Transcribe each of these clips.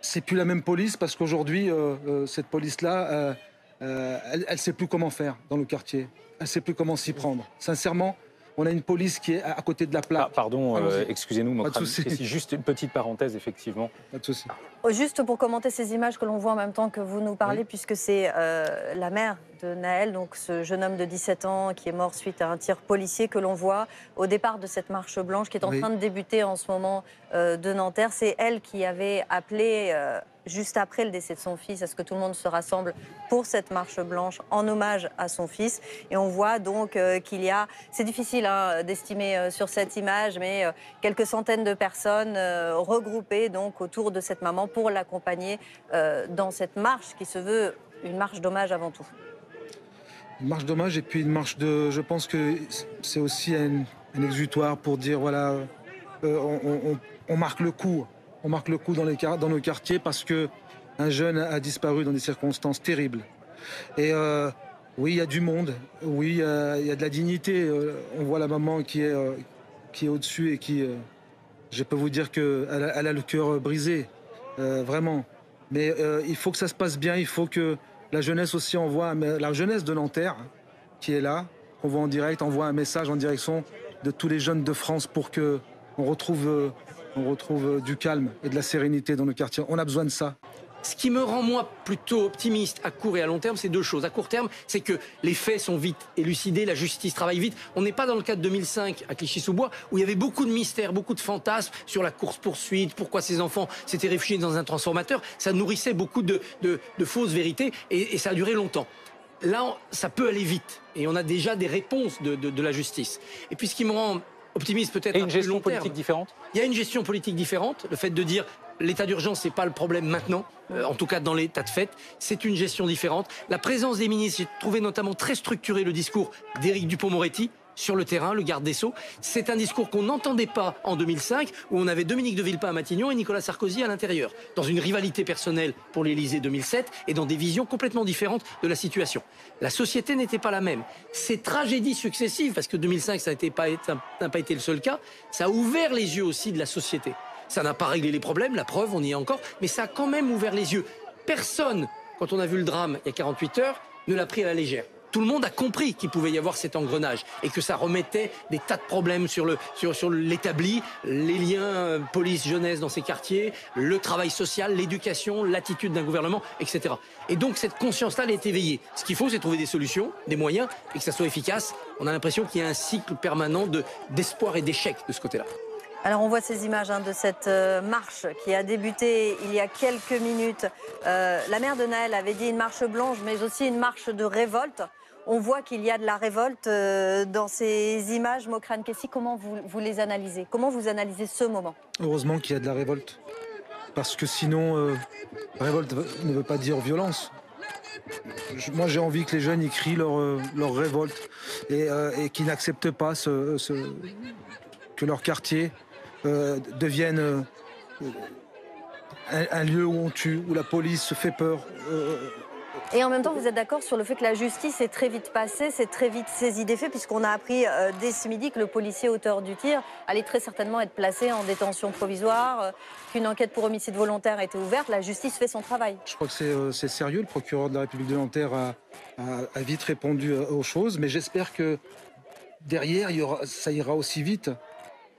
c'est plus la même police parce qu'aujourd'hui, cette police-là, elle sait plus comment faire dans le quartier. Elle sait plus comment s'y prendre. Sincèrement, on a une police qui est à côté de la plaque. Pardon, Allons-y. excusez-nous, Pas de Mokrane, souci. c'est juste une petite parenthèse, effectivement. Pas de souci. Juste pour commenter ces images que l'on voit en même temps que vous nous parlez, Oui. puisque c'est la mère de Naël, donc ce jeune homme de 17 ans qui est mort suite à un tir policier que l'on voit au départ de cette marche blanche qui est en Oui. train de débuter en ce moment de Nanterre. C'est elle qui avait appelé juste après le décès de son fils à ce que tout le monde se rassemble pour cette marche blanche en hommage à son fils. Et on voit donc qu'il y a, c'est difficile d'estimer sur cette image, mais quelques centaines de personnes regroupées donc autour de cette maman pour l'accompagner dans cette marche qui se veut une marche d'hommage avant tout. Une marche d'hommage et puis une marche de... Je pense que c'est aussi un exutoire pour dire, voilà, on marque le coup. On marque le coup dans nos quartiers parce qu'un jeune a disparu dans des circonstances terribles. Et oui, il y a du monde. Oui, il y a de la dignité. On voit la maman qui est au-dessus et qui... je peux vous dire qu'elle a le cœur brisé. Vraiment. Mais il faut que ça se passe bien. Il faut que la jeunesse aussi envoie... La jeunesse de Nanterre, qui est là, qu'on voit en direct, envoie un message en direction de tous les jeunes de France pour qu'on retrouve... on retrouve du calme et de la sérénité dans nos quartiers. On a besoin de ça. Ce qui me rend, moi, plutôt optimiste à court et à long terme, c'est deux choses. À court terme, c'est que les faits sont vite élucidés, la justice travaille vite. On n'est pas dans le cas de 2005 à Clichy-sous-Bois, où il y avait beaucoup de mystères, beaucoup de fantasmes sur la course-poursuite, pourquoi ces enfants s'étaient réfugiés dans un transformateur. Ça nourrissait beaucoup de fausses vérités et ça a duré longtemps. Là, ça peut aller vite et on a déjà des réponses de la justice. Et puis ce qui me rend optimiste peut-être Et à une plus gestion long terme, politique différente? il y a une gestion politique différente. Le fait de dire l'état d'urgence, c'est pas le problème maintenant, en tout cas dans l'état de fait, c'est une gestion différente. La présence des ministres, j'ai trouvé notamment très structuré le discours d'Éric Dupond-Moretti sur le terrain, le garde des Sceaux. C'est un discours qu'on n'entendait pas en 2005, où on avait Dominique de Villepin à Matignon et Nicolas Sarkozy à l'intérieur, dans une rivalité personnelle pour l'Élysée 2007 et dans des visions complètement différentes de la situation. La société n'était pas la même. Ces tragédies successives, parce que 2005, ça n'a pas été le seul cas, ça a ouvert les yeux aussi de la société. Ça n'a pas réglé les problèmes, la preuve, on y est encore, mais ça a quand même ouvert les yeux. Personne, quand on a vu le drame il y a 48 heures, ne l'a pris à la légère. Tout le monde a compris qu'il pouvait y avoir cet engrenage et que ça remettait des tas de problèmes sur l'établi, les liens police-jeunesse dans ces quartiers, le travail social, l'éducation, l'attitude d'un gouvernement, etc. Et donc cette conscience-là, elle est éveillée. Ce qu'il faut, c'est trouver des solutions, des moyens et que ça soit efficace. On a l'impression qu'il y a un cycle permanent d'espoir et d'échec de ce côté-là. Alors on voit ces images de cette marche qui a débuté il y a quelques minutes. La mère de Naël avait dit une marche blanche, mais aussi une marche de révolte. On voit qu'il y a de la révolte dans ces images. Mokrane Kessi, comment vous les analysez? Comment vous analysez ce moment? Heureusement qu'il y a de la révolte. Parce que sinon, révolte ne veut pas dire violence. Moi, j'ai envie que les jeunes y crient leur révolte et qu'ils n'acceptent pas que leur quartier devienne un lieu où on tue, où la police se fait peur. Et en même temps, vous êtes d'accord sur le fait que la justice est très vite passée, c'est très vite saisi des faits, puisqu'on a appris dès ce midi que le policier auteur du tir allait très certainement être placé en détention provisoire, qu'une enquête pour homicide volontaire a été ouverte. La justice fait son travail. Je crois que c'est sérieux. Le procureur de la République de Nanterre a vite répondu aux choses, mais j'espère que derrière, ça ira aussi vite.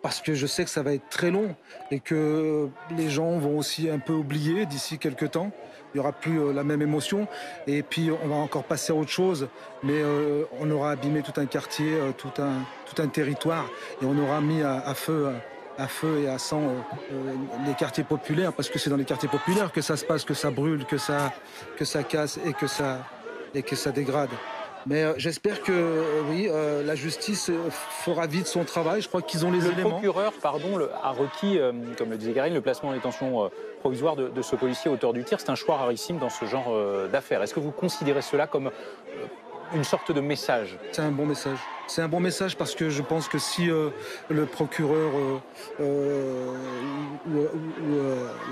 Parce que je sais que ça va être très long et que les gens vont aussi un peu oublier d'ici quelques temps. Il n'y aura plus la même émotion. Et puis, on va encore passer à autre chose. Mais on aura abîmé tout un quartier, tout un territoire. Et on aura mis à feu et à sang les quartiers populaires. Parce que c'est dans les quartiers populaires que ça se passe, que ça brûle, que ça casse et que ça dégrade. Mais j'espère que oui, la justice fera vite son travail. Je crois qu'ils ont les éléments. Le procureur, a requis, comme le disait Karine, le placement en détention provisoire de ce policier auteur du tir. C'est un choix rarissime dans ce genre d'affaires. Est-ce que vous considérez cela comme une sorte de message? C'est un bon message. C'est un bon message parce que je pense que si le procureur ou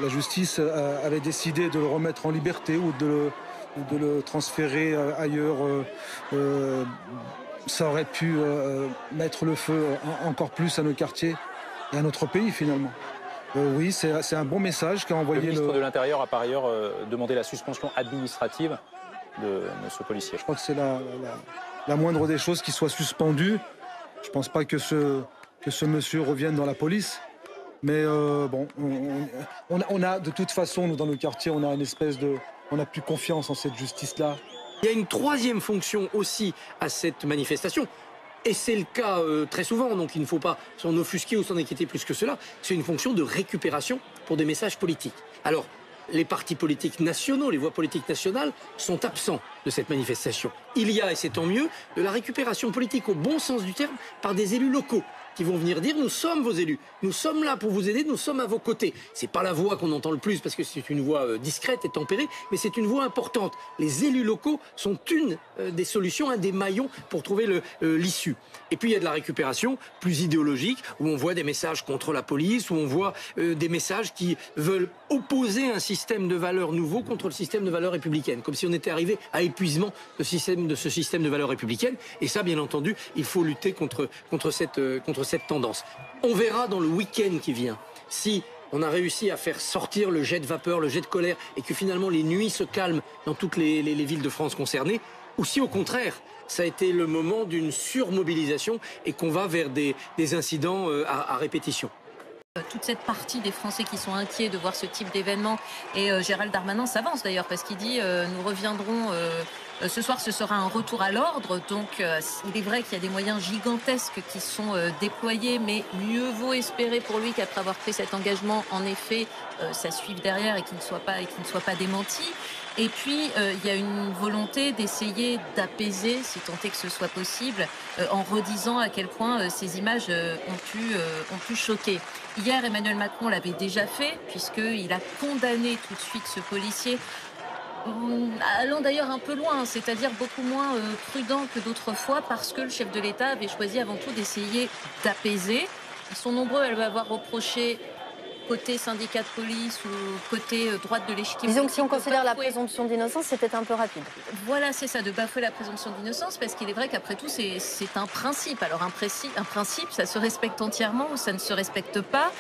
la justice avait décidé de le remettre en liberté ou de le transférer ailleurs, ça aurait pu mettre le feu encore plus à nos quartiers et à notre pays finalement. Oui, c'est un bon message qu'a Le envoyé ministre de l'Intérieur a par ailleurs demandé la suspension administrative de ce policier. Je crois que c'est la moindre des choses qui soit suspendu. Je pense pas que ce monsieur revienne dans la police. Mais bon, on a de toute façon, nous dans le quartier, on a plus confiance en cette justice-là. Il y a une troisième fonction aussi à cette manifestation. Et c'est le cas très souvent, donc il ne faut pas s'en offusquer ou s'en inquiéter plus que cela. C'est une fonction de récupération pour des messages politiques. Alors, les partis politiques nationaux, les voix politiques nationales sont absents de cette manifestation. Il y a, et c'est tant mieux, de la récupération politique au bon sens du terme par des élus locaux qui vont venir dire nous sommes vos élus, nous sommes là pour vous aider, nous sommes à vos côtés. C'est pas la voix qu'on entend le plus parce que c'est une voix discrète et tempérée, mais c'est une voix importante. Les élus locaux sont une des solutions, un des maillons pour trouver l'issue. Et puis il y a de la récupération plus idéologique où on voit des messages contre la police, où on voit des messages qui veulent opposer un système de valeurs nouveau contre le système de valeurs républicaines, comme si on était arrivé à épuisement de ce système de valeurs républicaines. Et ça, bien entendu, il faut lutter contre cette tendance. On verra dans le week-end qui vient si on a réussi à faire sortir le jet de vapeur, le jet de colère et que finalement les nuits se calment dans toutes les villes de France concernées, ou si au contraire ça a été le moment d'une surmobilisation et qu'on va vers des incidents à répétition. Toute cette partie des Français qui sont inquiets de voir ce type d'événement. Et Gérald Darmanin s'avance d'ailleurs parce qu'il dit nous reviendrons ce soir, ce sera un retour à l'ordre. Donc il est vrai qu'il y a des moyens gigantesques qui sont déployés, mais mieux vaut espérer pour lui qu'après avoir pris cet engagement, en effet, ça suive derrière et qu'il ne soit pas démenti. Et puis, il y a une volonté d'essayer d'apaiser, si tant est que ce soit possible, en redisant à quel point ces images ont pu choquer. Hier, Emmanuel Macron l'avait déjà fait, puisqu'il a condamné tout de suite ce policier, allant d'ailleurs un peu loin, c'est-à-dire beaucoup moins prudent que d'autres fois, parce que le chef de l'État avait choisi avant tout d'essayer d'apaiser. Ils sont nombreux à lui avoir reproché, côté syndicat de police ou côté droite de l'échiquier. Disons que si on considère la présomption d'innocence, c'était un peu rapide. Voilà, c'est ça, de bafouer la présomption d'innocence, parce qu'il est vrai qu'après tout, c'est un principe. Alors un principe, ça se respecte entièrement ou ça ne se respecte pas.